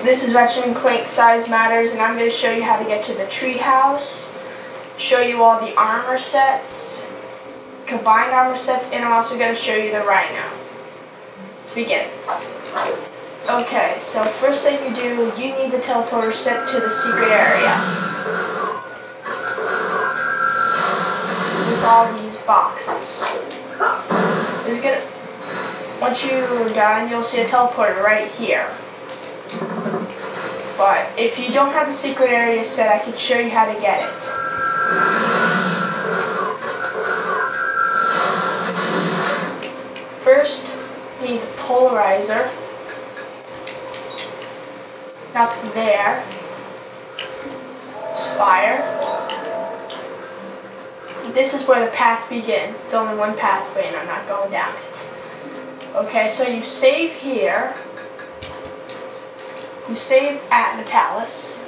This is Ratchet Clank Size Matters, and I'm going to show you how to get to the treehouse, show you all the armor sets, combined armor sets, and I'm also going to show you the RYNO. Let's begin. Okay, so first thing you do, you need the teleporter set to the secret area. With all these boxes. Once you're done, you'll see a teleporter right here. But if you don't have the secret area set, I can show you how to get it. First, you need the polarizer. Up there. It's fire. This is where the path begins. It's only one pathway and I'm not going down it. Okay, so you save here. You save at Natalis,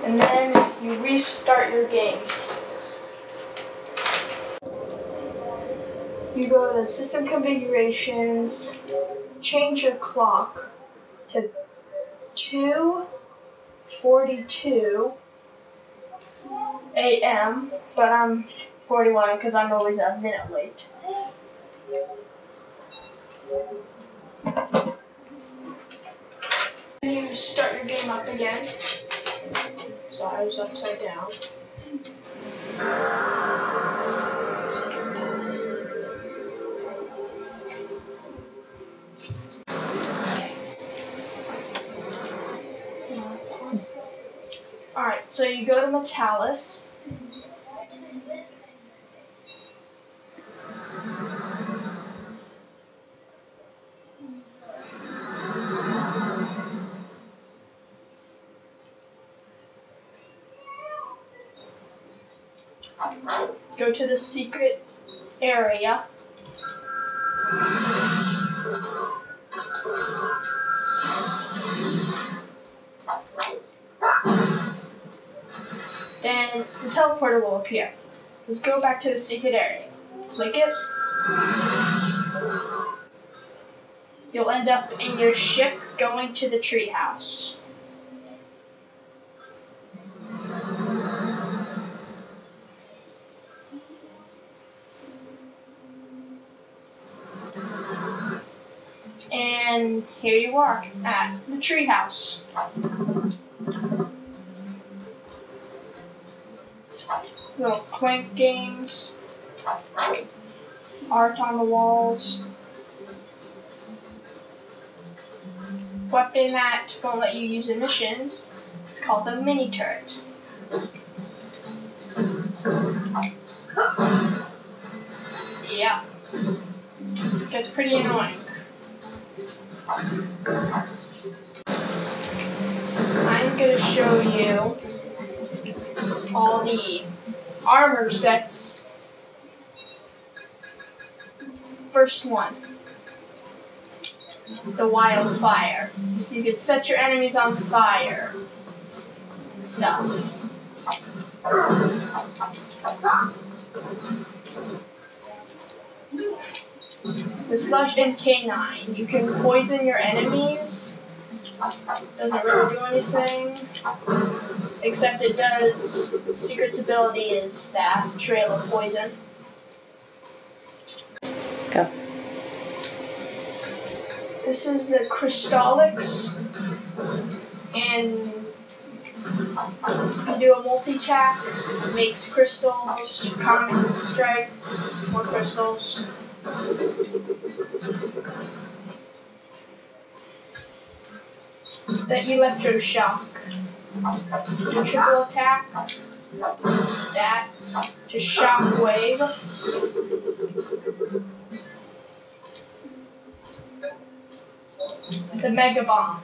and then you restart your game. You go to System Configurations, change your clock to 2:42 a.m., but I'm 41 because I'm always a minute late. You start your game up again. So I was upside down. Alright, so you go to Natalis. Go to the secret area. Then the teleporter will appear. Let's go back to the secret area. Click it. You'll end up in your ship going to the treehouse. And here you are at the treehouse. Little Clank games, art on the walls, weapon that won't let you use in missions. It's called the mini turret. Yeah, that's pretty annoying. I'm going to show you all the armor sets. First one, the wildfire. You can set your enemies on fire and stuff. The sludge MK9. You can poison your enemies. Doesn't really do anything. Except it does. The secret's ability is that trail of poison. Go. This is the Crystallix. And if you do a multi-tack, it makes crystals, comet strike, more crystals. The electroshock. The triple attack. That. Just shockwave. The mega bomb.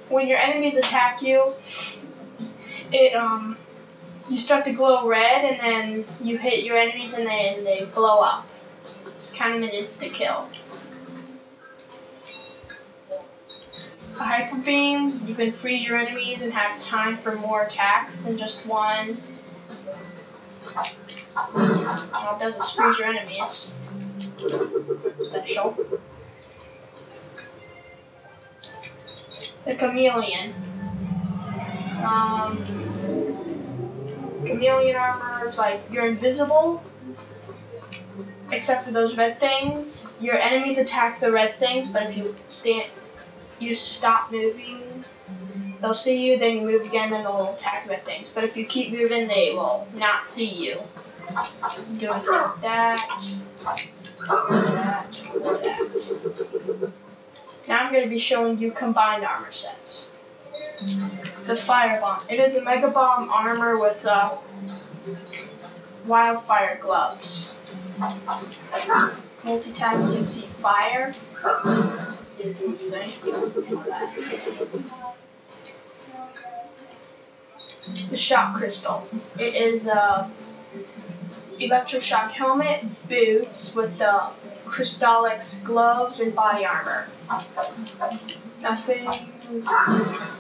When your enemies attack you, you start to glow red, and then you hit your enemies, and then they blow up. It's kind of an instant kill. A hyper beam, you can freeze your enemies and have time for more attacks than just one. All it does is freeze your enemies. Special. The chameleon. Chameleon armor is like you're invisible, except for those red things. Your enemies attack the red things, but if you stop moving, they'll see you, then you move again, then they'll attack red things. But if you keep moving, they will not see you. Doing like that. Now I'm going to be showing you combined armor sets. The Fire Bomb. It is a Mega Bomb armor with wildfire gloves. Multi-tap, you can see fire. The Shock Crystal. It is a electroshock helmet, boots with the Crystallix gloves and body armor. Nothing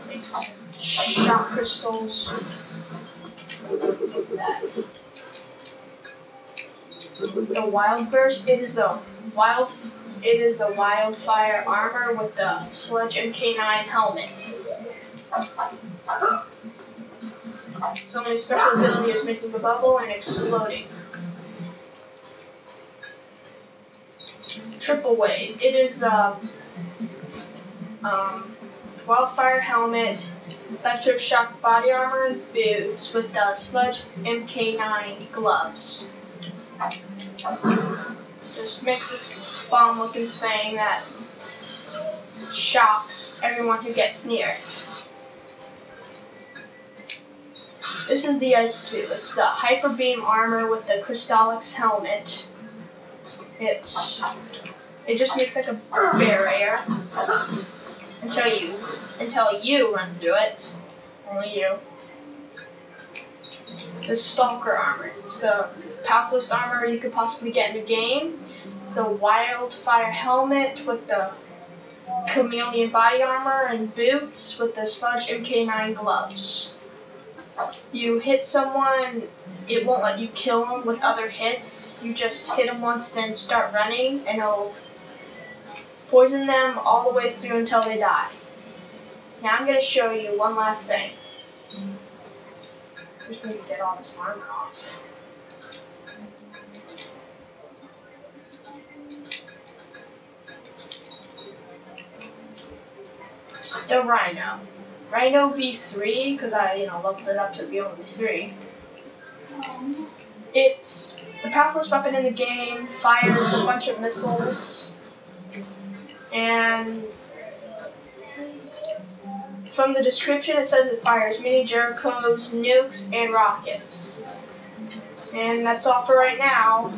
makes shock crystals like that. The Wild Burst. It is a wildfire armor with the Sludge MK9 helmet. Its only special ability is making a bubble and exploding. Triple Wave. It is wildfire helmet, electroshock body armor, and boots with the Sludge MK9 gloves. This makes this bomb-looking thing that shocks everyone who gets near it. This is the Ice 2. It's the Hyper Beam armor with the Crystallix helmet. It just makes like a barrier until you run through it. Only you. The Stalker armor. It's the powerfulest armor you could possibly get in the game. It's a wildfire helmet with the chameleon body armor and boots with the Sludge MK9 gloves. You hit someone, it won't let you kill them with other hits. You just hit them once, then start running, and it'll poison them all the way through until they die. Now I'm going to show you one last thing. Just need to get all this armor off. The RYNO. RYNO V3, because I leveled it up to be only 3. It's the powerfulest weapon in the game, fires a bunch of missiles, and from the description it says it fires mini Jerichos, nukes, and rockets. And that's all for right now.